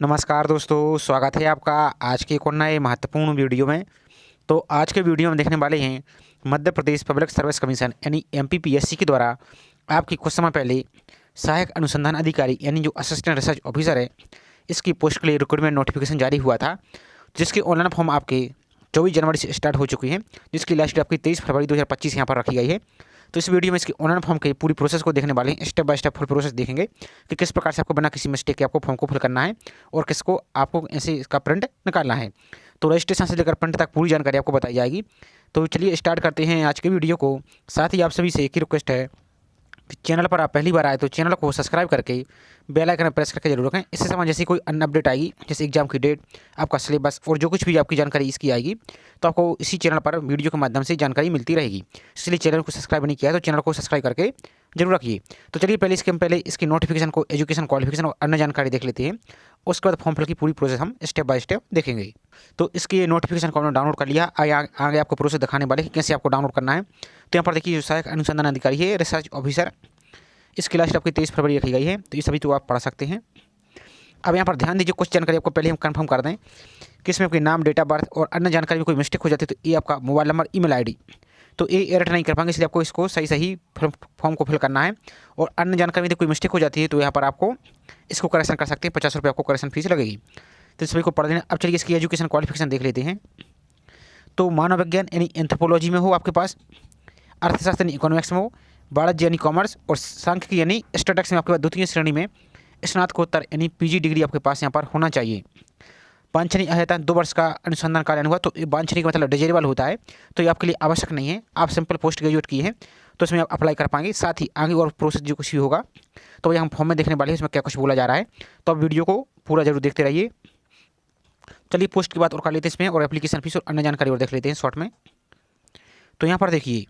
नमस्कार दोस्तों, स्वागत है आपका आज के एक और नए महत्वपूर्ण वीडियो में। तो आज के वीडियो में देखने वाले हैं Madhya Pradesh public service commission यानी एमपीपीएससी के द्वारा आपकी कुछ समय पहले सहायक अनुसंधान अधिकारी यानी जो असिस्टेंट रिसर्च ऑफिसर है, इसकी पोस्ट के लिए रिक्रूटमेंट नोटिफिकेशन जारी हुआ था, जिसके ऑनलाइन फॉर्म आपके 24 जनवरी से स्टार्ट हो चुकी है, जिसकी लास्ट डेट आपकी 23 फरवरी 2025 यहाँ पर रखी गई है। तो इस वीडियो में इसकी ऑनलाइन फॉर्म के पूरी प्रोसेस को देखने वाले हैं। Step by step full process देखेंगे कि किस प्रकार से आपको बिना किसी मिस्टेक के आपको फॉर्म को फिल करना है और किसको आपको ऐसे इसका प्रिंट निकालना है। तो रजिस्ट्रेशन से लेकर प्रिंट तक पूरी जानकारी आपको बताई जाएगी। तो चलिए स्टार्ट करते हैं आज के वीडियो को। साथ ही आप सभी से एक ही रिक्वेस्ट है, चैनल पर आप पहली बार आए तो चैनल को सब्सक्राइब करके बेल आइकन प्रेस करके जरूर रखें। इससे समान जैसी कोई अन्य अपडेट आएगी, जैसे एग्जाम की डेट, आपका सिलेबस और जो कुछ भी आपकी जानकारी इसकी आएगी, तो आपको इसी चैनल पर वीडियो के माध्यम से जानकारी मिलती रहेगी। इसलिए चैनल को सब्सक्राइब नहीं किया है तो चैनल को सब्सक्राइब करके जरूर रखिए। तो चलिए पहले इसकी नोटिफिकेशन को, एजुकेशन क्वालिफिकेशन और अन्य जानकारी देख लेते हैं। उसके बाद फॉर्म फिल की पूरी प्रोसेस हम स्टेप बाय स्टेप देखेंगे। तो इसकी नोटिफिकेशन को हमने डाउनलोड कर लिया। आगे आपको प्रोसेस दिखाने वाले कि कैसे आपको डाउनलोड करना है। तो यहाँ पर देखिए, जो सहायक अनुसंधान अधिकारी है, रिसर्च ऑफिसर, इसकी लास्ट आपकी 23 फरवरी रखी गई है। तो ये सभी तो आप पढ़ सकते हैं। अब यहाँ पर ध्यान दीजिए, कुछ जानकारी आपको पहले हम कंफर्म कर दें कि इसमें आपके नाम, डेट ऑफ बर्थ और अन्य जानकारी में कोई मिस्टेक हो जाती है तो ये आपका मोबाइल नंबर, ईमेल आईडी, तो ये एडिट नहीं कर पाएंगे, इसलिए आपको इसको सही फॉर्म को फिल करना है। और अन्य जानकारी में कोई मिस्टेक हो जाती है तो यहाँ पर आपको इसको करेक्शन कर सकते हैं। 50 रुपये आपको करेक्शन फीस लगेगी। तो सभी को पढ़ देना। अब चलिए इसकी एजुकेशन क्वालिफिकेशन देख लेते हैं। तो मानव विज्ञान यानी एंथ्रोपोलॉजी में हो आपके पास, अर्थशास्त्र यानी इकोनॉमिक्स में हो, वाणिज्य यानी कॉमर्स और सांख्यिकी यानी स्टैटिस्टिक्स में आपके पास द्वितीय श्रेणी में स्नातकोत्तर यानी पीजी डिग्री आपके पास यहाँ पर होना चाहिए। वांछनीय अहर्ता 2 वर्ष का अनुसंधान कार्य अनुभव। तो वांछनीय का मतलब डिजेबल होता है, तो ये आपके लिए आवश्यक नहीं है। आप सिंपल पोस्ट ग्रेजुएट किए हैं तो इसमें आप अप्लाई कर पाएंगे। साथ ही आगे और प्रोसेस जो कुछ भी होगा तो वही हम फॉर्म में देखने वाले हैं, इसमें क्या कुछ बोला जा रहा है। तो आप वीडियो को पूरा जरूर देखते रहिए। चलिए पोस्ट की बात और कर लेते हैं इसमें, और एप्लीकेशन फीस और अन्य जानकारी और देख लेते हैं शॉर्ट में। तो यहाँ पर देखिए,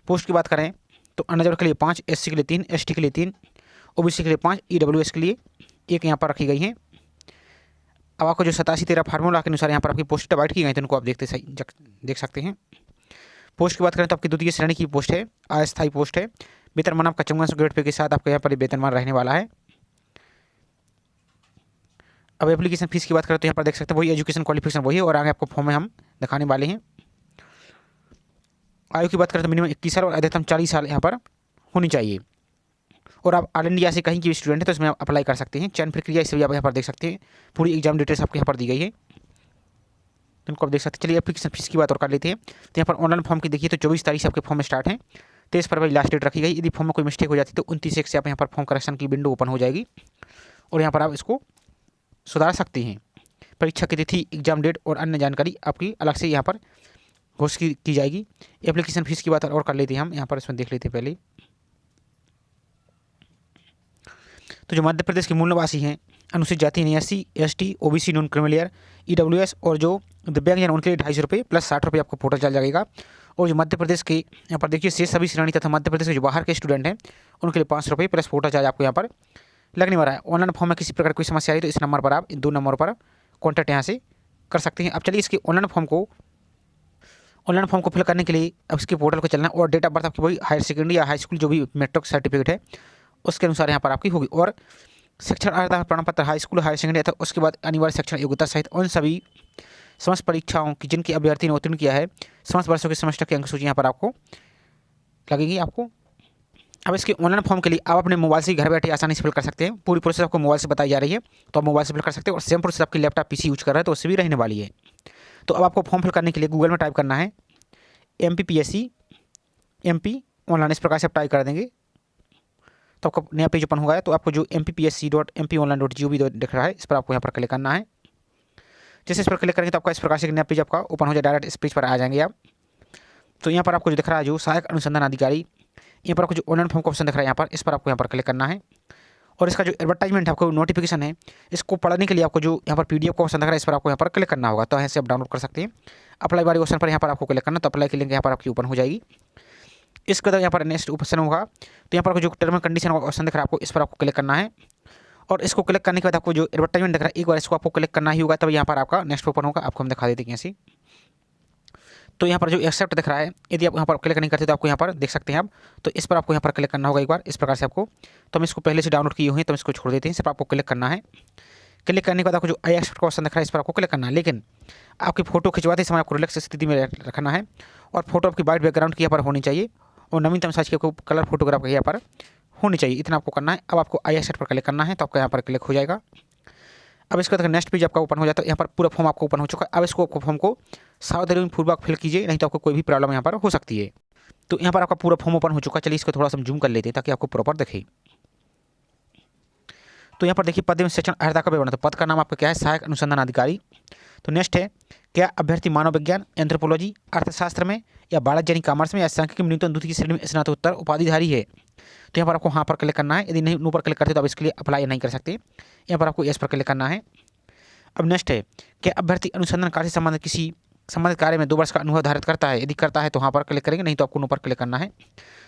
पोस्ट की बात करें तो अनरिजर्व के लिए 5, एससी के लिए 3, एसटी के लिए 3, ओबीसी के लिए 5, ईडब्ल्यूएस के लिए 1 यहाँ पर रखी गई हैं। अब आपको जो 87-13 फार्मूला के अनुसार यहाँ पर आपकी पोस्ट डिवाइड की गई थी, उनको आप देख सकते हैं। पोस्ट की बात करें तो आपकी द्वितीय श्रेणी की पोस्ट है, अस्थायी पोस्ट है। वेतनमान आपका 5400 ग्रेड पे के साथ आपका यहाँ पर वेतनमान रहने वाला है। अब एप्लीकेशन फीस की बात करें तो यहाँ पर देख सकते हैं वही एजुकेशन क्वालिफिकेशन वही है, और आगे आपको फॉर्म में हम दिखाने वाले हैं। आयु की बात करें तो मिनिमम 21 साल और अधिकतम 40 साल यहाँ पर होनी चाहिए। और आप ऑल इंडिया से कहीं की भी स्टूडेंट है तो इसमें आप अप्लाई कर सकते हैं। चयन प्रक्रिया इसे भी आप यहाँ पर देख सकते हैं। पूरी एग्जाम डिटेल्स आपको यहाँ पर दी गई है, तो इनको आप देख सकते हैं। चलिए एप्लीकेशन फीस की बात और कर लेते हैं। तो यहाँ पर ऑनलाइन फॉर्म की देखिए तो 24 तारीख से आपके फॉर्म स्टार्ट है, 23 फरवरी लास्ट डेट रखी गई। यदि फॉर्म में कोई मिस्टेक हो जाती है तो 29 से आप यहाँ पर फॉर्म करेक्शन की विंडो ओपन हो जाएगी और यहाँ पर आप इसको सुधार सकते हैं। परीक्षा की तिथि, एग्जाम डेट और अन्य जानकारी आपकी अलग से यहाँ पर घोषित की जाएगी। एप्लीकेशन फीस की बात और कर लेते हैं हम, यहाँ पर इसमें देख लेते हैं पहले। तो जो मध्य प्रदेश के मूल निवासी हैं, अनुसूचित जाति यानी SC, ST, OBC, non creamy layer, EWS और जो दिव्यांगजन उनके लिए 250 रुपये प्लस 60 रुपये आपको पोर्टल चल जाएगा। और जो मध्य प्रदेश के यहाँ पर देखिए शेष सभी श्रेणी तथा मध्य प्रदेश के जो बाहर के स्टूडेंट हैं उनके लिए 500 रुपये प्लस पोर्टल चार्ज आपको यहाँ पर लगने वाला है। ऑनलाइन फॉर्म में किसी प्रकार कोई समस्या आई तो इस नंबर पर आप, इन 2 नंबरों पर कॉन्टैक्ट यहाँ से कर सकते हैं। अब चलिए इसके ऑनलाइन फॉर्म को फिल करने के लिए अब इसके पोर्टल को चलना है, और डेट ऑफ बर्थ आपकी वही हायर सेकेंडरी या हाई स्कूल जो भी मेट्रिक सर्टिफिकेट है उसके अनुसार यहाँ पर आपकी होगी। और शिक्षण अर्हता प्रमाण पत्र हाई स्कूल, हायर सेकेंडरी अथवा उसके बाद अनिवार्य शिक्षण योग्यता सहित उन सभी समस्त परीक्षाओं की जिनकी अभ्यर्थी ने उत्तीर्ण किया है, समस्त वर्षों के सेमेस्टर की अंक सूची यहाँ पर आपको लगेगी आपको। अब इसके ऑनलाइन फॉर्म के लिए आप अपने मोबाइल से घर बैठे आसानी से फिल कर सकते हैं। पूरी प्रोसेस आपको मोबाइल से बताई जा रही है, तो आप मोबाइल से फिल कर सकते हैं। और सेम प्रोसेस आपकी लैपटॉप पीसी यूज कर रहा है तो उससे भी रहने वाली है। तो अब आपको फॉर्म फिल करने के लिए गूगल में टाइप करना है MPPSC MP ऑनलाइन, इस प्रकार से आप टाइप कर देंगे तो आपका नया पेज ओपन होगा। तो आपको जो mppsc.mponline.gov दिख रहा है, इस पर आपको यहाँ पर क्लिक करना है। जैसे इस पर क्लिक करेंगे तो आपका इस प्रकार से नया पेज आपका ओपन हो जाए, डायरेक्ट इस पेज पर आ जाएंगे आप। तो यहाँ पर आपको जो दिख रहा है जो सहायक अनुसंधान अधिकारी, यहाँ पर आपको जो ऑनलाइन फॉर्म का ऑप्शन दिख रहा है यहाँ पर, इस पर आपको यहाँ पर क्लिक करना है। और इसका जो एडवर्टाइजमेंट है, आपको नोटिफिकेशन है, इसको पढ़ने के लिए आपको जो यहाँ पर PDF का ऑप्शन दिख रहा है इस पर आपको यहाँ पर क्लिक करना होगा। तो यहाँ से आप डाउनलोड कर सकते हैं। अप्लाई वाले ऑप्शन पर यहाँ पर आपको क्लिक करना, तो अप्लाई की लिंक यहाँ पर आपकी ओपन हो जाएगी। इसके बाद यहाँ पर नेक्स्ट ऑप्शन होगा, तो यहाँ पर जो टर्म एंड कंडीशन का ऑप्शन दिख रहा है आपको, इस पर आपको क्लिक करना है। और इसको क्लिक करने के बाद आपको जो एडवर्टाइजमेंट दिख रहा है एक बार इसको आपको क्लिक करना ही होगा, तब यहाँ पर आपका नेक्स्ट ओपन होगा। आपको हम दिखा देते हैं कैसे। तो यहाँ पर जो एक्सेप्ट दिख रहा है, यदि आप यहाँ पर क्लिक नहीं करते तो आपको यहाँ पर देख सकते हैं आप, तो इस पर आपको यहाँ पर क्लिक करना होगा एक बार इस प्रकार से आपको। तो हम इसको पहले से डाउनलोड किए हुए हैं तो हम इसको छोड़ देते हैं, सिर्फ आपको क्लिक करना है। क्लिक करने के बाद आपको जो आई एक्सेप्ट का ऑप्शन दिख रहा है इस पर आपको क्लिक करना है। लेकिन आपकी फ़ोटो खिंचवाते समय आपको रिलैक्स स्थिति में रखना है और फोटो आपकी वाइट बैकग्राउंड की यहाँ पर होनी चाहिए और नवीनतम साइज की आपको कलर फोटोग्राफ यहाँ पर होनी चाहिए। इतना आपको करना है। अब आपको आई एक्सेप्ट पर क्लिक करना है तो आपका यहाँ पर क्लिक हो जाएगा। अब इसके बाद नेक्स्ट पेज आपका ओपन हो जाता है। यहाँ पर पूरा फॉर्म आपको ओपन हो चुका है। अब इसको फॉर्म को सावधानी पूर्वक फिल कीजिए, नहीं तो आपको कोई भी प्रॉब्लम यहाँ पर हो सकती है। तो यहाँ पर आपका पूरा फॉर्म ओपन हो चुका है। चलिए इसको थोड़ा सा जूम कर लेते हैं ताकि आपको प्रॉपर दिखे। तो यहाँ पर देखिए पद एवं शिक्षण अर्हता का विवरण। तो पद का नाम आपका क्या है? सहायक अनुसंधान अधिकारी। तो नेक्स्ट है, क्या अभ्यर्थी मानव विज्ञान, एंथ्रोपोलॉजी, अर्थशास्त्र में या बायोलॉजी यानी कॉमर्स में या सांख्यिकी में न्यूनतम द्वितीय श्रेणी में स्नातकोत्तर उपाधिधारी है? तो यहाँ पर आपको हाँ पर क्लिक करना है। यदि नहीं नो पर क्लिक करते तो आप इसके लिए अप्लाई नहीं कर सकते। यहाँ पर आपको यस पर क्लिक करना है। अब नेक्स्ट है, क्या अभ्यर्थी अनुसंधान कार्य से संबंधित कार्य में 2 वर्ष का अनुभव धारित करता है? यदि करता है तो हाँ पर क्लिक करेंगे, नहीं तो आपको नो पर क्लिक करना है।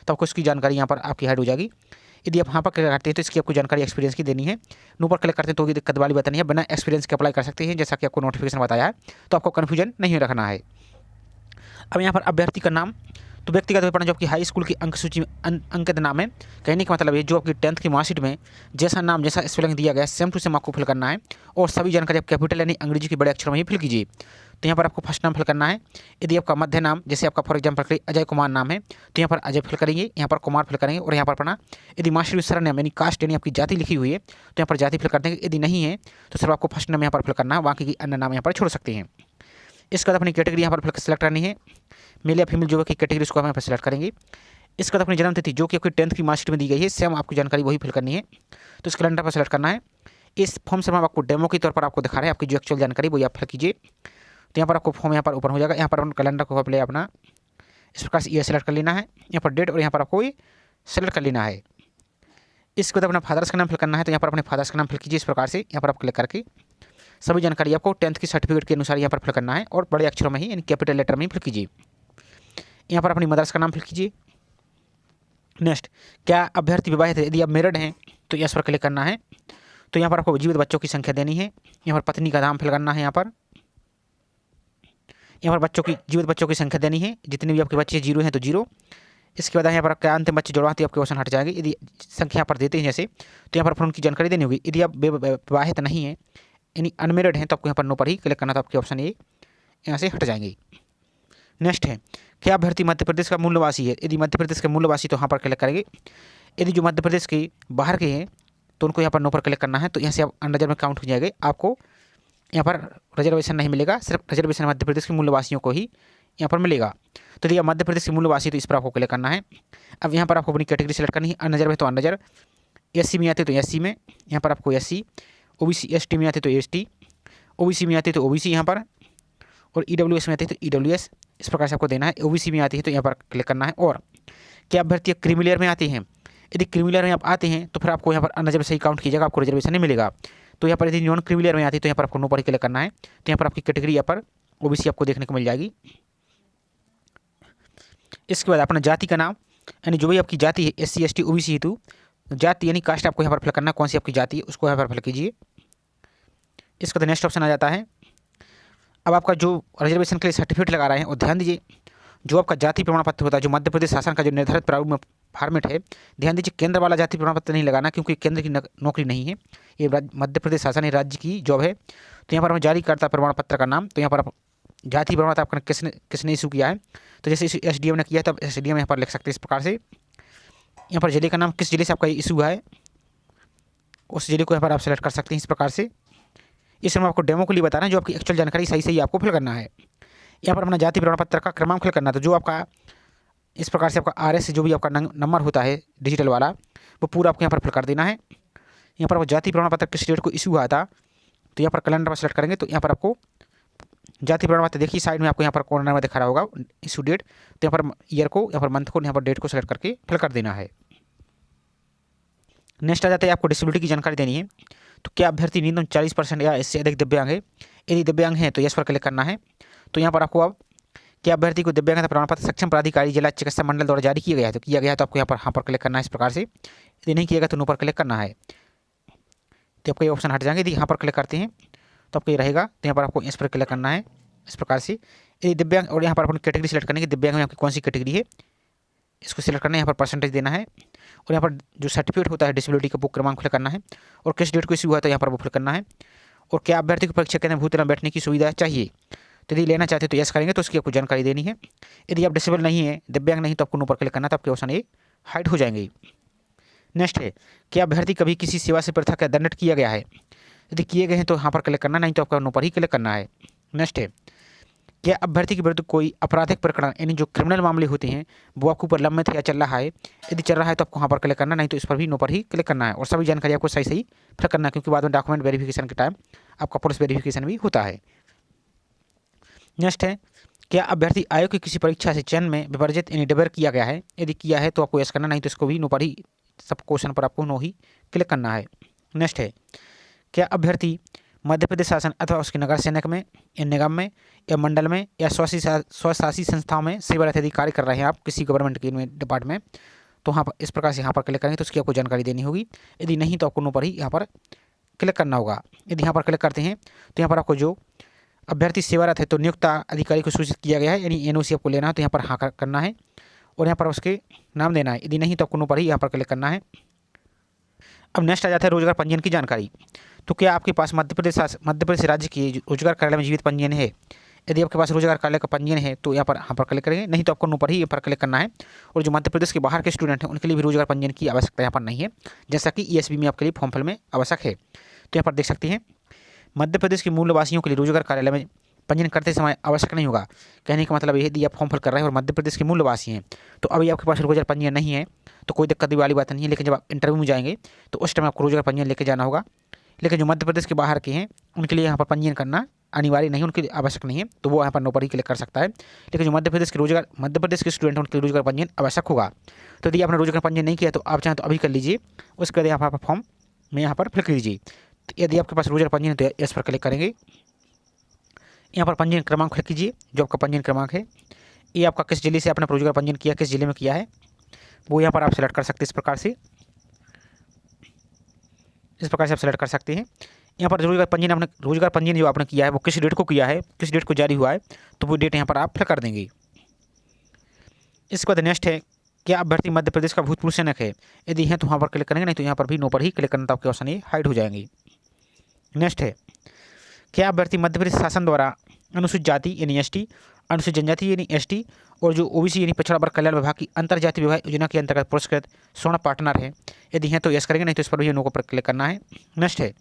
तो आपको इसकी जानकारी यहाँ पर आपकी हाइड हो जाएगी। यदि आप हाँ पर क्लिक करते हैं तो इसकी आपको जानकारी एक्सपीरियंस की देनी है। नो पर क्लिक करते हैं तो ये दिक्कत वाली बात नहीं है, बिना एक्सपीरियंस के अप्लाई कर सकते हैं, जैसा कि आपको नोटिफिकेशन बताया है। तो आपको कन्फ्यूजन नहीं रखना है। अब यहाँ पर अभ्यर्थी का नाम, तो व्यक्तिगत विवरण जो आपकी हाई स्कूल की अंक सूची में अंकित नाम है। कहने का मतलब है जो आपकी 10th की मार्कशीट में जैसा नाम जैसा स्पेलिंग दिया गया सेम टू सेम आपको फिल करना है और सभी जानकारी आप कैपिटल यानी अंग्रेजी के बड़े अक्षरों में ही फिल कीजिए। तो यहाँ पर आपको फर्स्ट नाम फिल करना है। यदि आपका मध्य नाम जैसे आपका फॉर एग्जाम्पल अजय कुमार नाम है तो यहाँ पर अजय फिल करेंगे, यहाँ पर कुमार फिल करेंगे और यहाँ पर अपना यदि मार्कशीट में सरनेम यानी कास्ट यानी आपकी जाति लिखी हुई है तो यहाँ पर जाति फिल कर देंगे। यदि नहीं है तो सिर्फ आपको फर्स्ट नाम यहाँ पर फिल करना है, बाकी की अन्य नाम यहाँ पर छोड़ सकते हैं। इसके बाद अपनी कैटेगरी यहाँ पर सेलेक्ट करनी है, मेल या फीमेल जो की कैटेगरी उसको हम यहाँ पर सेलेक्ट करेंगे। इसके बाद अपनी जन्म तिथि जो कि आपकी 10th की मार्कशीट में दी गई है सेम आपकी जानकारी वही फिल करनी है। तो इस कैलेंडर पर सेलेक्ट करना है। इस फॉर्म से हम आपको डेमो के तौर पर आपको दिखा रहे हैं, आपकी जो एक्चुअल जानकारी वो आप फिल कीजिए। तो यहाँ पर आपको फॉर्म यहाँ पर ओपन हो जाएगा। यहाँ पर कैलेंडर को पहले अपना इस प्रकार से ये सेलेक्ट कर लेना है, यहाँ पर डेट और यहाँ पर आपको ये सेलेक्ट कर लेना है। इसके बाद अपना फादर्स का नाम फिल करना है। तो यहाँ पर अपने फादर्स का नाम फिल कीजिए इस प्रकार से। यहाँ पर आप क्लिक करके सभी जानकारी आपको 10th की सर्टिफिकेट के अनुसार यहाँ पर फिल करना है और बड़े अक्षरों में ही यानी कैपिटल लेटर में ही फिल कीजिए। यहाँ पर अपनी मदर्स का नाम फिल कीजिए। नेक्स्ट, क्या अभ्यर्थी विवाहित है? यदि आप मेरिड हैं तो यस पर क्लिक करना है। तो यहाँ पर आपको जीवित बच्चों की संख्या देनी है। यहाँ पर पत्नी का नाम फिल करना है। यहाँ पर जीवित बच्चों की संख्या देनी है। जितने भी आपके बच्चे 0 हैं तो 0। इसके बाद यहाँ पर क्या अंतिम बच्चे जुड़वाते आपके ऑप्शन हट जाएंगे। यदि संख्या पर देते हैं जैसे तो यहाँ पर उनकी जानकारी देनी होगी। यदि आप विवाहित नहीं है यानी अनमेरिड हैं तो आपको यहाँ पर नो पर ही क्लिक करना, तो आपके ऑप्शन ये यहाँ से हट जाएंगे। नेक्स्ट है, क्या अभ्यर्थी मध्य प्रदेश का मूल निवासी है? यदि मध्य प्रदेश के मूल निवासी तो यहाँ पर क्लिक करेंगे। यदि जो मध्य प्रदेश के बाहर के हैं तो उनको यहाँ पर नो पर क्लिक करना है। तो यहाँ से आप अनरिजर्व में काउंट हो जाएंगे, आपको यहाँ पर रिजर्वेशन नहीं मिलेगा, सिर्फ रिजर्वेशन मध्य प्रदेश के मूल निवासियों को ही यहाँ पर मिलेगा। तो यदि आप मध्य प्रदेश के मूल निवासी तो इस पर आपको क्लिक करना है। अब यहाँ पर आपको अपनी कैटेगरी सेलेक्ट करनी है। अनरिजर्व है तो अनरिजर्व, SC में आते तो SC में, यहाँ पर आपको SC, OBC ST में आते तो ST, OBC में आते तो OBC यहाँ पर, और EWS में आते तो EWS। इस प्रकार से आपको देना है। OBC में आती है तो यहाँ पर क्लिक करना है। और क्या अभ्यर्थी क्रीमिलियर में आते हैं? यदि क्रीमिलियर में आप आते हैं तो फिर आपको यहाँ पर अनरिजर्व सही काउंट कीजिएगा, आपको रिजर्वेशन नहीं मिलेगा। तो यहाँ पर यदि नॉन क्रीमिलियर में आती है तो यहाँ पर आपको नो पर क्लिक करना है। तो यहाँ पर आपकी कैटेगरी यहाँ पर OBC आपको देखने को मिल जाएगी। इसके बाद अपना जाति का नाम यानी जो भी आपकी जाति है SC ST OBC हेतु जाति यानी कास्ट आपको यहाँ पर फिल करना है, कौन सी आपकी जाति है उसको यहाँ पर फिल कीजिए। इसका तो नेक्स्ट ऑप्शन आ जाता है। अब आपका जो रिजर्वेशन के लिए सर्टिफिकेट लगा रहे हैं और ध्यान दीजिए जो आपका जाति प्रमाण पत्र होता है जो मध्य प्रदेश शासन का जो निर्धारित प्रारूप में फॉर्मेट है, ध्यान दीजिए केंद्र वाला जाति प्रमाण पत्र नहीं लगाना क्योंकि केंद्र की नौकरी नहीं है, ये मध्य प्रदेश शासन राज्य की जॉब है। तो यहाँ पर हमें जारी करता प्रमाण पत्र का नाम, तो यहाँ पर आप जाति प्रमाण पत्र आपका किसने इशू किया है, तो जैसे SDM ने किया है तो आप SDM यहाँ पर लिख सकते हैं इस प्रकार से। यहाँ पर जिले का नाम किस जिले से आपका इशू है उस जिले को यहाँ पर आप सेलेक्ट कर सकते हैं इस प्रकार से। इस समय आपको डेमो के लिए बता रहे हैं जो आपकी एक्चुअल जानकारी सही सही आपको फिल करना है। यहाँ पर अपना जाति प्रमाण पत्र का क्रमांक फिल करना, तो जो आपका इस प्रकार से आपका RS जो भी आपका नंबर होता है डिजिटल वाला वो पूरा आपको यहाँ पर फिल कर देना है। यहाँ पर आपको जाति प्रमाण पत्र किस डेट को इशू हुआ था तो यहाँ पर कैलेंडर पर सेलेक्ट करेंगे। तो यहाँ पर आपको जाति प्रमाण पत्र देखिए साइड में आपको यहाँ पर कॉर्नर में दिखा रहा होगा इशू डेट, तो यहाँ पर ईयर को, यहाँ पर मंथ को, यहाँ पर डेट को सेलेक्ट करके फिल कर देना है। नेक्स्ट आ जाता है आपको डिसेबिलिटी की जानकारी देनी है। तो क्या अभ्यर्थी न्यूनतम 40% या इससे अधिक दिव्यांग है? यदि दिव्यांग है तो यस पर क्लिक करना है। तो यहाँ पर आपको अब क्या अभ्यर्थी को दिव्यांगता प्रमाण पत्र सक्षम प्राधिकारी जिला चिकित्सा मंडल द्वारा जारी किया गया है तो किया गया है तो आपको यहाँ पर क्लिक करना है इस प्रकार से। यदि नहीं किया गया तो नो पर क्लिक करना है, तो आपका ये ऑप्शन हट जाएंगे। यदि यहाँ पर क्लिक करते हैं तो आपको ये रहेगा, तो यहाँ पर आपको इस पर क्लिक करना है इस प्रकार से। यदि दिव्यांग और यहाँ पर अपनी कैटेगरी सेलेक्ट करने की दिव्यांग में आपकी कौन सी कैटेगरी है इसको सिलेक्ट करना है, यहाँ पर परसेंटेज देना है और यहाँ पर जो सर्टिफिकेट होता है डिसेबिलिटी का बुक क्रमांक फिल करना है और किस डेट को इशू हुआ है तो यहाँ पर वो फिल करना है और क्या अभ्यर्थी को परीक्षा केंद्र में भूतल में बैठने की सुविधा चाहिए। तो यदि लेना चाहते हो तो यस करेंगे, तो उसकी आपको जानकारी देनी है। यदि आप डिसेबल नहीं है, दिव्यांग नहीं, तो आपको नो पर क्लिक करना, तो आपके ऑप्शन ए हाइड हो जाएंगे। नेक्स्ट है, क्या अभ्यर्थी कभी किसी सेवा से पृथक या दंडित किया गया है। यदि किए गए हैं तो यहाँ पर क्लिक करना, नहीं तो आपका नो पर ही क्लिक करना है। नेक्स्ट है, क्या अभ्यर्थी के विरुद्ध कोई आपराधिक प्रकरण यानी जो क्रिमिनल मामले होते हैं वो आपके ऊपर लंबित है या चल रहा है। यदि चल रहा है तो आपको वहाँ पर क्लिक करना, नहीं तो इस पर भी नो पर ही क्लिक करना है। और सभी जानकारी आपको सही सही फिल करना है, क्योंकि बाद में डॉक्यूमेंट वेरिफिकेशन के टाइम आपका पुलिस वेरिफिकेशन भी होता है। नेक्स्ट है, क्या अभ्यर्थी आयोग की किसी परीक्षा से चयन में विवर्जित यानी डिबर किया गया है। यदि किया है तो आपको यस करना, नहीं तो इसको भी नो पर ही, सब क्वेश्चन पर आपको नो ही क्लिक करना है। नेक्स्ट है, क्या अभ्यर्थी मध्य प्रदेश शासन अथवा उसके नगर सेनक में या निगम में या मंडल में या स्वशासी संस्थाओं में सेवारत यदि कार्य कर रहे हैं आप किसी गवर्नमेंट के डिपार्टमेंट में, तो वहाँ पर इस प्रकार से यहाँ पर क्लिक करेंगे तो उसकी आपको जानकारी देनी होगी। यदि नहीं तो आपको नो पर ही यहाँ पर क्लिक करना होगा। यदि यहाँ पर क्लिक करते हैं तो यहाँ पर आपको जो अभ्यर्थी सेवारत है तो नियुक्त अधिकारी को सूचित किया गया है, यानी एनओसी आपको लेना है, तो यहाँ पर हाँ करना है और यहाँ पर उसके नाम देना है। यदि नहीं तो आपको नो पर ही यहाँ पर क्लिक करना है। अब नेक्स्ट आ जाता है रोजगार पंजीयन की जानकारी। तो क्या आपके पास मध्य प्रदेश राज्य की रोजगार कार्यालय में जीवित पंजीयन है। यदि आपके पास रोजगार कार्यालय का पंजीयन है तो यहाँ पर क्लिक करेंगे, नहीं तो आपको नो पर ही यहाँ पर क्लिक करना है। और जो मध्य प्रदेश के बाहर के स्टूडेंट हैं उनके लिए भी रोजगार पंजीयन की आवश्यकता यहाँ पर नहीं है, जैसा कि ईएसबी में आपके लिए फॉर्म फिल में आवश्यक है। तो यहाँ पर देख सकते हैं मध्य प्रदेश के मूल निवासियों के लिए रोजगार कार्यालय में पंजीयन करते समय आवश्यक नहीं होगा। कहने का मतलब यदि आप फॉर्म फिल कर रहे हैं और मध्य प्रदेश के मूल निवासी हैं तो अभी आपके पास रोजगार पंजीयन नहीं है तो कोई दिक्कत वाली बात नहीं है, लेकिन जब आप इंटरव्यू में जाएंगे तो उस टाइम आपको रोजगार पंजीयन लेके जाना होगा। लेकिन जो मध्य प्रदेश के बाहर के हैं उनके लिए यहाँ पर पंजीयन करना अनिवार्य नहीं, उनके लिए आवश्यक नहीं है, तो वो यहाँ पर नो पर ही क्लिक कर सकता है। लेकिन जो मध्य प्रदेश के स्टूडेंट हैं उनके लिए रोजगार पंजीयन आवश्यक होगा। तो यदि आपने रोजगार पंजीयन नहीं किया तो आप चाहें तो अभी कर लीजिए, उसके बाद यहाँ पर फॉर्म में यहाँ पर फिल कर लीजिए। तो यदि आपके पास रोजगार पंजीयन है तो इस पर क्लिक करेंगे, यहाँ पर पंजीयन क्रमांक क्लिक कीजिए। जो आपका पंजीयन क्रमांक है ये आपका किस जिले से आपने रोजगार पंजीयन किया, किस जिले में किया है, वो यहाँ पर आप सेलेक्ट कर सकते हैं। इस प्रकार से आप सेलेक्ट कर सकते हैं। यहाँ पर रोजगार पंजीयन जो आपने किया है वो किस डेट को किया है, किस डेट को जारी हुआ है, तो वो डेट यहाँ पर आप फिल कर देंगे। इसके बाद नेक्स्ट है, क्या अभ्यर्थी मध्य प्रदेश का भूतपूर्व सैनिक है। यदि है तो वहाँ पर क्लिक करेंगे, नहीं तो यहाँ पर भी नो पर ही क्लिक करना, तो आपके ऑप्शन ये हाइड हो जाएंगे। नेक्स्ट है, क्या अभ्यर्थी मध्य प्रदेश शासन द्वारा अनुसूचित जाति यानी एसटी, अनुसूचित जनजाति यानी एसटी और जो ओबीसी यानी पिछड़ा वर्ग कल्याण विभाग की अंतर्जातीय विवाह योजना के अंतर्गत पुरस्कृत स्वर्ण पार्टनर है। यदि है तो यस करेंगे, नहीं तो इस पर भी नो पर क्लिक करना है। नेक्स्ट है,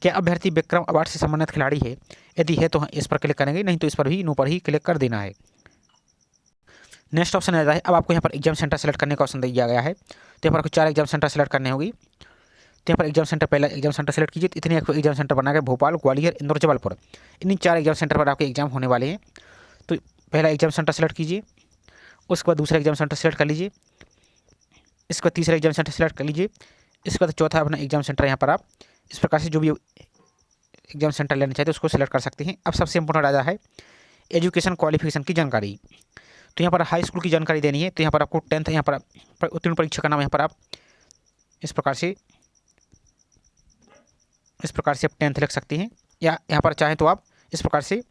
क्या अभ्यर्थी विक्रम अवार्ड से संबंधित खिलाड़ी है। यदि है तो इस पर क्लिक करेंगे, नहीं तो इस पर भी नो पर ही क्लिक कर देना है। नेक्स्ट ऑप्शन आ जाता है, अब आपको यहाँ पर एग्जाम सेंटर सेलेक्ट करने का ऑप्शन दिया गया है। तो यहाँ पर आपको 4 एग्जाम सेंटर सेलेक्ट करने होगी। तो यहाँ पर एग्जाम सेंटर, पहला एग्जाम सेंटर सेलेक्ट कीजिए। इतने एग्जाम सेंटर बना गया, भोपाल, ग्वालियर, इंदौर, जबलपुर। इन 4 एग्जाम सेंटर पर आपके एग्जाम होने वाले हैं। तो पहला एग्जाम सेंटर सेलेक्ट कीजिए, उसके बाद दूसरा एग्जाम सेंटर सेलेक्ट कर लीजिए, इसके बाद तीसरा एग्जाम सेंटर सेलेक्ट कर लीजिए, इसके बाद चौथा अपना एग्जाम सेंटर यहाँ पर आप इस प्रकार से जो भी एग्जाम सेंटर लेना चाहते हैं उसको सिलेक्ट कर सकते हैं। अब सबसे इंपॉर्टेंट आ जाता है एजुकेशन क्वालिफिकेशन की जानकारी। तो यहाँ पर हाई स्कूल की जानकारी देनी है। तो यहाँ पर आपको 10th यहाँ पर उत्तीर्ण परीक्षा का नाम यहाँ पर आप इस प्रकार से आप 10th लिख सकते हैं, या यहाँ पर चाहें तो आप इस प्रकार से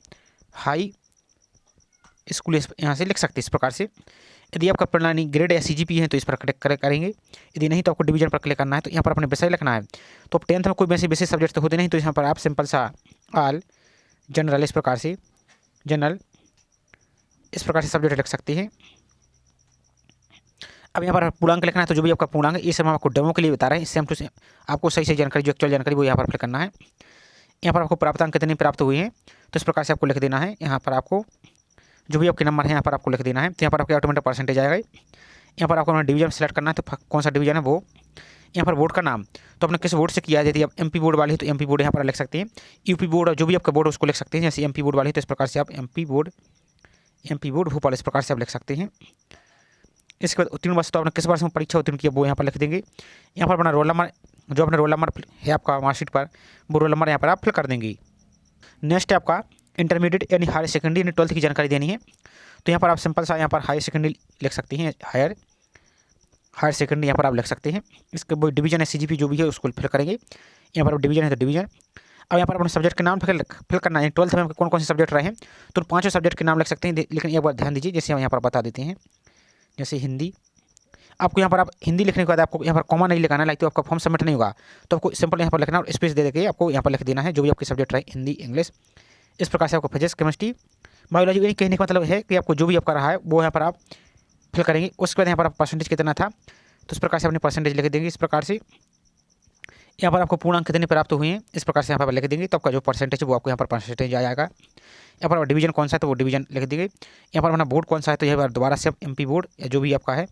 हाई स्कूल यहाँ से लिख सकते हैं इस प्रकार से। यदि आपका प्रणाली ग्रेड या सीजीपी है तो इस पर क्लिक करेंगे। यदि नहीं तो आपको डिवीजन पर क्लिक करना है। तो यहाँ पर अपने विषय लिखना है। तो 10th में कोई वैसे विशेष सब्जेक्ट तो होते नहीं, तो यहाँ पर आप सिंपल सा ऑल, जनरल, इस प्रकार से जनरल इस प्रकार से सब्जेक्ट लिख सकते हैं। अब यहाँ पर पूर्णांक लिखना है। तो जो भी आपका पूर्णांक है ये सब हम आपको डेमो के लिए बता रहे हैं, सेम टू सेम आपको सही जानकारी, जो एक्चुअल जानकारी वो यहाँ पर फिल करना है। यहाँ पर आपको प्राप्तांक कितने प्राप्त हुए हैं तो इस प्रकार से आपको लिख देना है। यहाँ पर आपको जो भी आपके नंबर है यहाँ पर आपको लिख देना है। तो यहाँ पर आपके ऑटोमेटिक परसेंटेज आएगा। यहाँ पर आपको डिवीजन सेलेक्ट करना है, तो कौन सा डिवीजन है वो। यहाँ पर बोर्ड का नाम तो आपने किस बोर्ड से किया है। यदि आप एमपी बोर्ड वाले हैं तो एमपी बोर्ड यहाँ पर लिख सकते हैं। यूपी बोर्ड, जो भी आपका बोर्ड है उसको लिख सकते हैं। जैसे एमपी बोर्ड वाले तो इस प्रकार से आप एमपी बोर्ड भोपाल इस प्रकार से आप लिख सकते हैं। इसके बाद उत्तीर्ण वर्ष, तो आपने किस वर्ष में परीक्षा उत्तीर्ण किया वो यहाँ पर लिख देंगे। यहाँ पर अपना रोल नंबर, जो अपना रोल नंबर है आपका मार्कशीट पर, वो रोल नंबर यहाँ पर आप फिल कर देंगे। नेक्स्ट है आपका इंटरमीडिएट यानी हायर सेकेंडरी यानी 12th की जानकारी देनी है। तो यहाँ पर आप सिंपल सा यहाँ पर हायर सेकेंडरी लिख सकते हैं, हायर सेकेंडरी यहाँ पर आप लिख सकते हैं। इसके वो डिवीजन है सीजीपी जो भी है उसको फिल करेंगे। यहाँ पर डिवीजन है तो डिवीजन। अब यहाँ पर अपने सब्जेक्ट के नाम फिल करना है। 12th में कौन कौन से सब्जेक्ट रहे हैं तो 5 सब्जेक्ट के नाम लिख सकते हैं। लेकिन एक बार ध्यान दीजिए, जैसे हम यहाँ पर बता देते हैं, जैसे हिंदी, आपको यहाँ पर आप हिंदी लिखने के बाद आपको यहाँ पर कॉमा नहीं लिखाना, लाइक तो आपका फॉर्म सबमिट नहीं होगा। तो आपको सिंपल यहाँ पर लिखना और स्पेस दे देके आपको यहाँ पर लिख देना है जो भी आपके सब्जेक्ट रहे, हिंदी, इंग्लिश। इस प्रकार से आपको फिजिक्स, केमिस्ट्री, बायोलॉजी, यानी कहने का मतलब है कि आपको जो भी आपका रहा है वो यहाँ पर आप फिल करेंगे। उसके बाद यहाँ पर आप परसेंटेज कितना था तो इस प्रकार से अपने परसेंटेज लिख देंगे। इस प्रकार से यहाँ पर आपको पूर्णांक कितने प्राप्त हुए हैं इस प्रकार से यहाँ पर लिख देंगे। तो आपका जो परसेंटेज है वो आपको यहाँ पर परसेंटेज आ जाएगा। यहाँ पर डिवीजन कौन सा है तो वो डिवीजन लिख देंगे। यहाँ पर अपना बोर्ड कौन सा है तो यहाँ पर दोबारा से आप MP बोर्ड या जो भी आपका है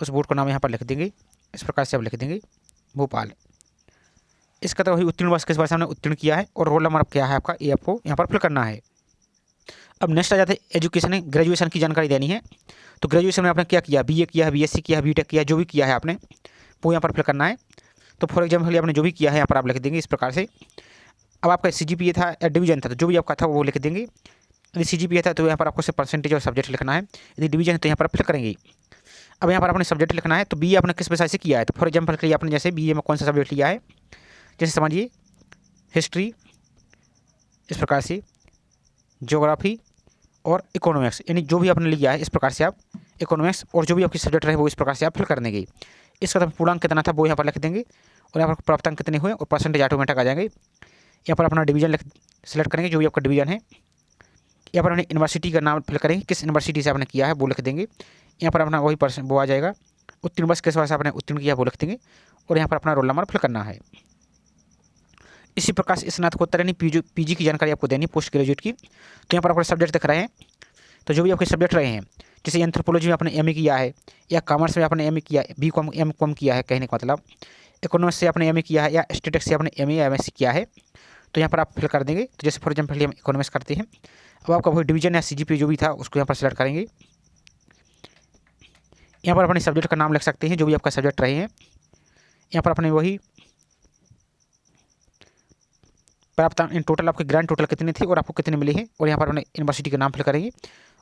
उस बोर्ड का नाम यहाँ पर लिख देंगे। इस प्रकार से आप लिख देंगे भोपाल। इसका तो वही उत्तीर्ण वर्ष किस वर्ष हमने उत्तीर्ण किया है और रोल नंबर क्या है आपका, ये आपको यहाँ पर फिल करना है। अब नेक्स्ट आ जाता है एजुकेशन, ग्रेजुएशन की जानकारी देनी है। तो ग्रेजुएशन में आपने क्या किया, BA किया है, BSc किया है, BTech किया है, जो भी किया है आपने वो यहाँ पर फिल करना है। तो फॉर एग्जाम्पल आपने जो भी किया है यहाँ पर आप लिख देंगे इस प्रकार से। अब आपका CGPA था या डिवीजन था तो जो भी आपका था वो लिख देंगे। यदि CGPA था तो यहाँ पर आपको सिर्फ परसेंटेज और सब्जेक्ट लिखना है। यदि डिवीजन है तो यहाँ पर फिल करेंगे। अब यहाँ पर अपने सब्जेक्ट लिखना है। तो BA आपने किस विषय से किया है तो फॉर एग्जाम्पल के लिए आपने जैसे BA में कौन सा सब्जेक्ट लिया है, जैसे समझिए हिस्ट्री, इस प्रकार से ज्योग्राफी और इकोनॉमिक्स, यानी जो भी आपने लिया है इस प्रकार से आप इकोनॉमिक्स और जो भी आपकी सब्जेक्ट रहे वो इस प्रकार से आप फिल कर देंगे। इसका तो पूर्णांक कितना था वो यहाँ पर लिख देंगे और यहाँ पर प्राप्तांक कितने हुए और परसेंटेज ऑटोमेटिक आ जाएंगे। यहाँ पर अपना डिवीजन सेलेक्ट करेंगे जो भी आपका डिवीजन है। यहाँ पर अपने यूनिवर्सिटी का नाम फिल करेंगे, किस यूनिवर्सिटी से आपने किया है वो लिख देंगे। यहाँ पर अपना वही परसेंट वो आ जाएगा। उत्तीर्ण वर्ष किस वर्ष आपने उत्तीर्ण किया वो लिख देंगे और यहाँ पर अपना रोल नंबर फिल करना है। इसी प्रकार से स्नातकोत्तर यानी PG की जानकारी आपको देनी, पोस्ट ग्रेजुएट की। तो यहाँ पर आपके सब्जेक्ट दिख रहे हैं तो जो भी आपके सब्जेक्ट रहे हैं, जैसे एंथ्रोपोलॉजी में आपने MA किया है या कॉमर्स में आपने MA किया है, BCom M.Com किया है, कहने का मतलब इकोनॉमिक्स से आपने MA किया है या स्टैटिस्टिक्स से आपने MA या MSc किया है तो यहाँ पर आप फिल कर देंगे। तो जैसे फॉर एग्जाम्पल हम इकोनॉमिक्स करते हैं। अब आपका वही डिवीजन या CGPA जो भी था उसको यहाँ पर सेलेक्ट करेंगे। यहाँ पर अपने सब्जेक्ट का नाम लिख सकते हैं जो भी आपका सब्जेक्ट रहे हैं। यहाँ पर अपने वही प्राप्त इन टोटल आपके ग्रैंड टोटल कितने थे और आपको कितने मिले हैं और यहाँ पर अपने यूनिवर्सिटी का नाम फिल करेंगे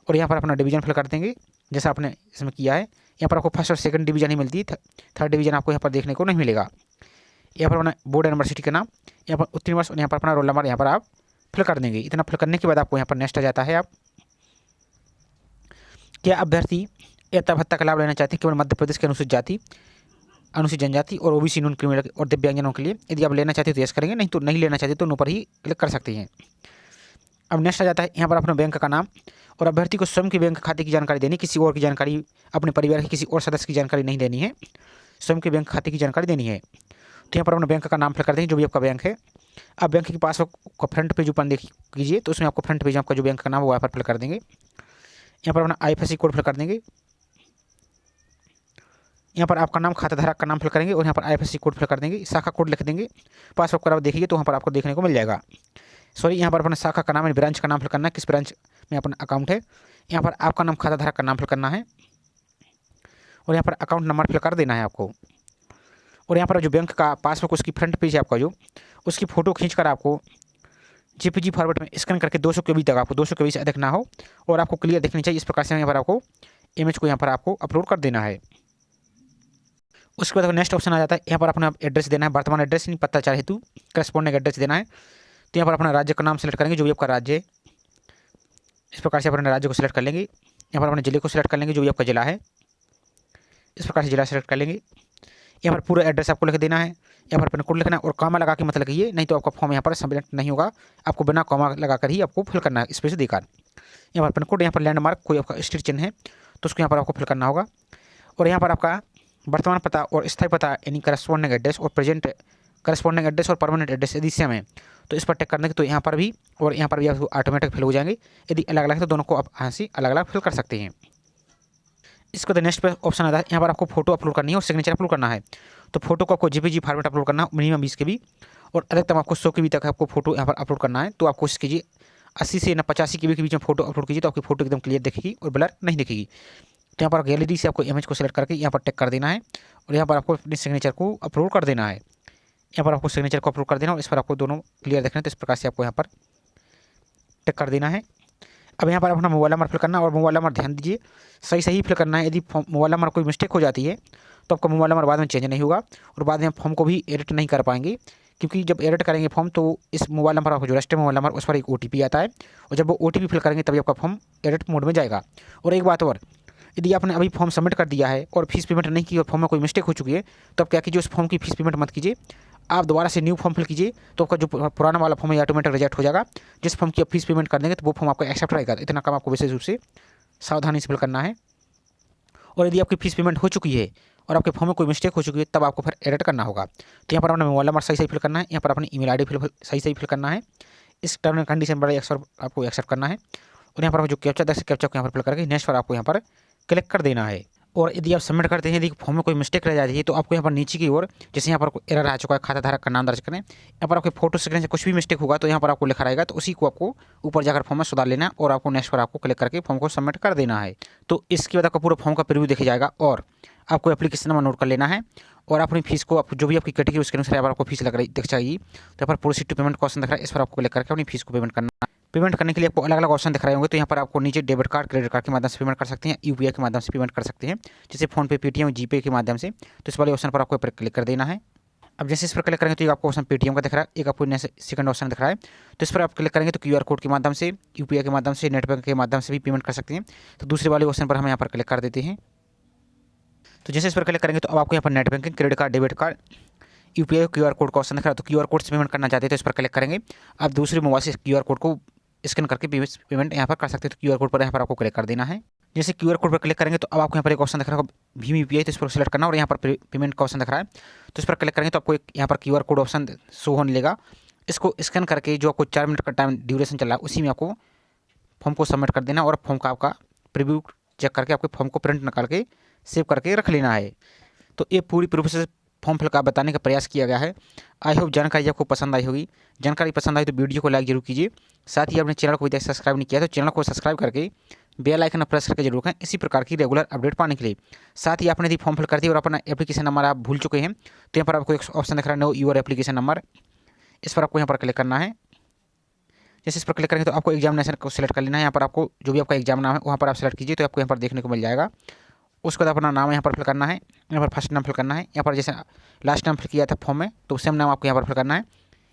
और यहाँ पर अपना डिवीजन फिल कर देंगे जैसा आपने इसमें किया है। यहाँ पर आपको फर्स्ट और सेकंड डिवीजन ही मिलती है, थर्ड डिवीजन आपको यहाँ पर देखने को नहीं मिलेगा। यहाँ पर अपना बोर्ड यूनिवर्सिटी का नाम, यहाँ पर उत्तीर्ण वर्ष और यहाँ पर अपना रोल नंबर यहाँ पर आप फिल कर देंगे। इतना फिल करने के बाद आपको यहाँ पर नेक्स्ट आ जाता है, आप क्या अभ्यर्थी एता भत्ता का लाभ लेना चाहते हैं केवल मध्य प्रदेश के अनुसूचित जाति, अनुसूचित जनजाति और OBC नॉन क्रिमिनल और दिव्यांगजनों के लिए। यदि आप लेना चाहते हो तो यस करेंगे, नहीं तो नहीं लेना चाहते तो नो पर ही क्लिक कर सकते हैं। अब नेक्स्ट आ जाता है यहाँ पर अपने बैंक का नाम और अभ्यर्थी को स्वयं के बैंक खाते की जानकारी देनी, किसी और की जानकारी, अपने परिवार के किसी और सदस्य की जानकारी नहीं देनी है, स्वयं के बैंक खाते की जानकारी देनी है। तो यहाँ पर अपने बैंक का नाम फिल कर देंगे जो भी आपका बैंक है। अब बैंक के पास का फ्रंट पेज ऊपर देख कीजिए तो उसमें आपको फ्रंट पेज में आपका जो बैंक का नाम है वो यहाँ पर फिल कर देंगे। यहाँ पर अपना IFSC कोड फिल कर देंगे। यहाँ पर आपका नाम, खाता धारक का नाम फिल करेंगे और यहाँ पर IFSC कोड फिल कर देंगे, शाखा कोड लिख देंगे। पासवर्ड कर आप देखिए तो वहाँ पर आपको देखने को मिल जाएगा। सॉरी, यहाँ पर अपना शाखा का नाम, ब्रांच का नाम फिल करना है, किस ब्रांच में अपना अकाउंट है। यहाँ पर आपका नाम, खाता धारक का नाम फिल करना है और यहाँ पर अकाउंट नंबर फिल कर देना है आपको। और यहाँ पर जो बैंक का पासबुक उसकी फ्रंट पेज है आपका जो, उसकी फ़ोटो खींचकर आपको JPG फॉर्मेट में स्कैन करके 200 KB तक, आपको 200 KB से अधिक ना हो और आपको क्लियर दिखनी चाहिए। इस प्रकार से यहाँ पर आपको इमेज को यहाँ पर आपको अपलोड कर देना है। उसके बाद नेक्स्ट ऑप्शन आ जाता है, यहाँ पर अपना एड्रेस देना है, वर्तमान एड्रेस नहीं, पता हेतु करस्पॉन्डिंग एड्रेस देना है। तो यहाँ पर अपना राज्य का नाम सेलेक्ट करेंगे जो भी आपका राज्य है। इस प्रकार से अपने राज्य को सिलेक्ट कर लेंगे। यहाँ पर अपने जिले को सिलेक्ट कर लेंगे जो भी आपका जिला है, इस प्रकार से जिला सेलेक्ट कर लेंगे। यहाँ पर पूरा एड्रेस आपको लिख देना है, यहाँ पर पिन कोड लिखना है और कॉमा लगा के मत लिखिए, नहीं तो आपका फॉर्म यहाँ पर सबमिट नहीं होगा। आपको बिना कॉमा लगाकर ही आपको फिल करना है, स्पेस देकर। यहाँ पर पिन कोड, यहाँ पर लैंडमार्क, कोई आपका स्ट्रीट चिन्ह है तो उसको यहाँ पर आपको फिल करना होगा। और यहाँ पर आपका वर्तमान पता और स्थायी पता यानी करस्पॉन्डिंग एड्रेस और प्रेजेंट करस्पॉन्डिंग एड्रेस और परमानेंट एड्रेस यदि सेम है तो इस पर टिक करने के तो यहाँ पर भी और यहाँ पर भी आपको ऑटोमेटिक फिल हो जाएंगे। यदि अलग अलग है तो दोनों को आप यहाँ से अलग अलग फिल कर सकते हैं। इसके बाद नेक्स्ट पे ऑप्शन आता है, यहाँ पर आपको फोटो अपलोड करनी है और सिग्नेचर अपलोड करना है। तो फोटो को आपको JPG फॉर्मेट अपलोड करना है, मिनिमम 20 KB और अधिकतम आपको 100 KB तक आपको फोटो यहाँ पर अपलोड करना है। तो आप कोशिश कीजिए 80 से 85 KB के बीच में फोटो अपलोड कीजिए तो आपकी फोटो एकदम क्लियर दिखेगी और ब्लर नहीं दिखेगी। तो यहाँ पर गैलरी से आपको इमेज को सिलेक्ट करके यहाँ पर टिक कर देना है और यहाँ पर आपको अपने सिग्नेचर को अपलोड कर देना है। यहाँ पर आपको सिग्नेचर को अपलोड कर देना और इस पर आपको दोनों क्लियर देखना है तो इस प्रकार से आपको यहाँ पर टिक कर देना है। अब यहाँ पर अपना मोबाइल नंबर फिल करना और मोबाइल नंबर ध्यान दीजिए सही फिल करना है। यदि मोबाइल नंबर कोई मिस्टेक हो जाती है तो आपका मोबाइल नंबर बाद में चेंज नहीं होगा और बाद में फॉर्म को भी एडिट नहीं कर पाएंगे, क्योंकि जब एडिट करेंगे फॉर्म तो इस मोबाइल नंबर आपको जो रजिस्टर्ड मोबाइल नंबर उस पर एक OTP आता है और जब वो OTP फिल करेंगे तभी आपका फॉर्म एडिट मोड में जाएगा। और एक बात और, यदि आपने अभी फॉर्म सबमिट कर दिया है और फीस पेमेंट नहीं की और फॉर्म में कोई मिस्टेक हो चुकी है, तो आप क्या कीजिए, उस फॉर्म की फीस पेमेंट मत कीजिए, आप दोबारा से न्यू फॉर्म फिल कीजिए। तो आपका जो पुराना वाला फॉर्म है ऑटोमेटिक रिजेक्ट हो जाएगा। जिस फॉर्म की आप फीस पेमेंट कर देंगे तो वो फॉर्म आपको एक्सेप्ट रहेगा। इतना काम आपको विशेष रूप से सावधानी से फिल करना है। और यदि आपकी फीस पेमेंट हो चुकी है और आपके फॉर्म में कोई मिस्टेक हो चुकी है, तब आपको फिर एडिट करना होगा। तो यहाँ पर अपना मोबाइल नंबर सही सही फिल करना है, यहाँ पर अपनी ईमेल आईडी सही सही फिल करना है। इस टर्म एंड कंडीशन पर आपको एक्सेप्ट करना है। और यहाँ पर जो कैप्चा दे कैप्चा को यहाँ पर फिल करके नेक्स्ट पर आपको यहाँ पर क्लिक कर देना है। और यदि आप सबमिट करते हैं, यदि फॉर्म में कोई मिस्टेक रह जाती है, तो आपको यहाँ पर नीचे की ओर, जैसे यहाँ पर एरर आ चुका है, खाता धारक का नाम दर्ज करें, यहाँ पर आपके फोटो सिग्नेचर कुछ भी मिस्टेक होगा तो यहाँ पर आपको लिखा रहेगा, तो उसी को आपको ऊपर जाकर फॉर्म में सुधार लेना है और आपको नेक्स्ट पर आपको क्लिक करके फॉर्म को सबमिट कर देना है। तो इसके बाद आपका पूरा फॉर्म का प्रीव्यू देखा जाएगा और आपको एप्लीकेशन नंबर नोट कर लेना है और अपनी फीस को, जो भी आपकी कैटेगरी उसके अनुसार यहाँ पर आपको फीस लग रही दिख जाएगी। तो यहाँ पर प्रोसीड टू पेमेंट का ऑप्शन दिख रहा है, इस पर आपको क्लिक करके अपनी फीस को पेमेंट करना है। पेमेंट करने के लिए आपको अलग अलग ऑप्शन दिख रहे होंगे। तो यहाँ पर आपको नीचे डेबिट कार्ड, क्रेडिट कार्ड के माध्यम से पेमेंट कर सकते हैं, यूपीआई के माध्यम से पेमेंट कर सकते हैं, जैसे फोनपे, पेटीएम, जीपे के माध्यम से। तो इस वाले ऑप्शन पर आपको क्लिक कर देना है। अब जैसे इस पर क्लिक करेंगे तो आपको ऑप्शन पेटीएम का दिख रहा है, एक आपको सेकंड ऑप्शन दिख रहा है। तो इस पर आप क्लिक करेंगे तो क्यूआर कोड के माध्यम से, यूपीआई के माध्यम से, नेट बैंक के माध्यम से भी पेमेंट कर सकते हैं। तो दूसरे वाले ऑप्शन पर हम यहाँ पर क्लिक कर देते हैं। तो जैसे इस पर क्लिक करेंगे तो अब आपको यहाँ पर net banking, credit card, debit card, UPI QR code का ऑप्शन दिख रहा है। तो क्यूआर कोड से पेमेंट करना चाहते हैं तो इस पर क्लिक करेंगे। आप दूसरे मोबाइल से क्यूआर कोड को स्कैन करके पेमेंट यहाँ पर कर सकते हैं। तो क्यूआर कोड पर यहाँ पर आपको क्लिक कर देना है। जैसे क्यूआर कोड पर क्लिक करेंगे तो अब आपको यहाँ पर एक ऑप्शन दिख रहा होगा भीम यूपीआई, तो इस पर सेलेक्ट करना और यहाँ पर पेमेंट का ऑप्शन दिख रहा है। तो इस पर क्लिक करेंगे तो आपको एक यहाँ पर क्यूआर कोड ऑप्शन शो होने लेगा। इसको स्कैन करके जो आपको 4 मिनट का टाइम ड्यूरेशन चल रहा है, उसी में आपको फॉर्म को सबमिट कर देना और फॉर्म का आपका प्रीव्यू चेक करके आपके फॉर्म को प्रिंट निकाल के सेव करके रख लेना है। तो ये पूरी प्रोसेस फॉर्म फिल का बताने का प्रयास किया गया है। आई होप जानकारी आपको पसंद आई होगी। जानकारी पसंद आई तो वीडियो को लाइक जरूर कीजिए। साथ ही अपने चैनल को अभी तक सब्सक्राइब नहीं किया तो चैनल को सब्सक्राइब करके बेल आइकन प्रेस करके जरूर करें, इसी प्रकार की रेगुलर अपडेट पाने के लिए। साथ ही आपने यदि फॉर्म फिल कर दिया और अपना एप्लीकेशन नंबर आप भूल चुके हैं, तो यहाँ पर आपको एक ऑप्शन दिख रहा है नो योर एप्लीकेशन नंबर, इस पर आपको यहाँ पर क्लिक करना है। जैसे इस पर क्लिक करेंगे तो आपको एग्जामिनेशन को सिलेक्ट कर लेना है। यहाँ पर आपको जो भी आपका एग्जाम नाम है वहाँ पर आप सेलेक्ट कीजिए, तो आपको यहाँ पर देखने को मिल जाएगा। उसके बाद अपना नाम यहाँ पर फिल करना है, यहाँ पर फर्स्ट नाम फिल करना है, यहाँ पर जैसे लास्ट नाम फिल किया था फॉर्म में तो सेम नाम आपको यहाँ पर फिल करना है।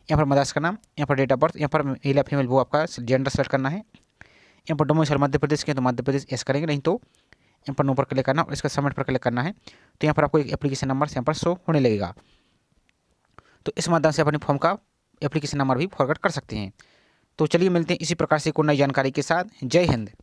यहाँ पर मदर्स का नाम, यहाँ पर डेट ऑफ बर्थ, यहाँ पर मेल या फीमेल वो आपका जेंडर सेलेक्ट करना है। यहाँ पर डोमिसाइल मध्य प्रदेश के तो मध्य प्रदेश एस करेंगे, नहीं तो यहाँ पर नो पर क्लिक करना और इसका सबमिट पर क्लिक करना है। तो यहाँ पर आपको एक एप्लीकेशन नंबर यहाँ पर शो होने लगेगा। तो इस माध्यम से अपने फॉर्म का एप्लीकेशन नंबर भी फॉरवर्ड कर सकते हैं। तो चलिए मिलते हैं इसी प्रकार से कोई नई जानकारी के साथ। जय हिंद।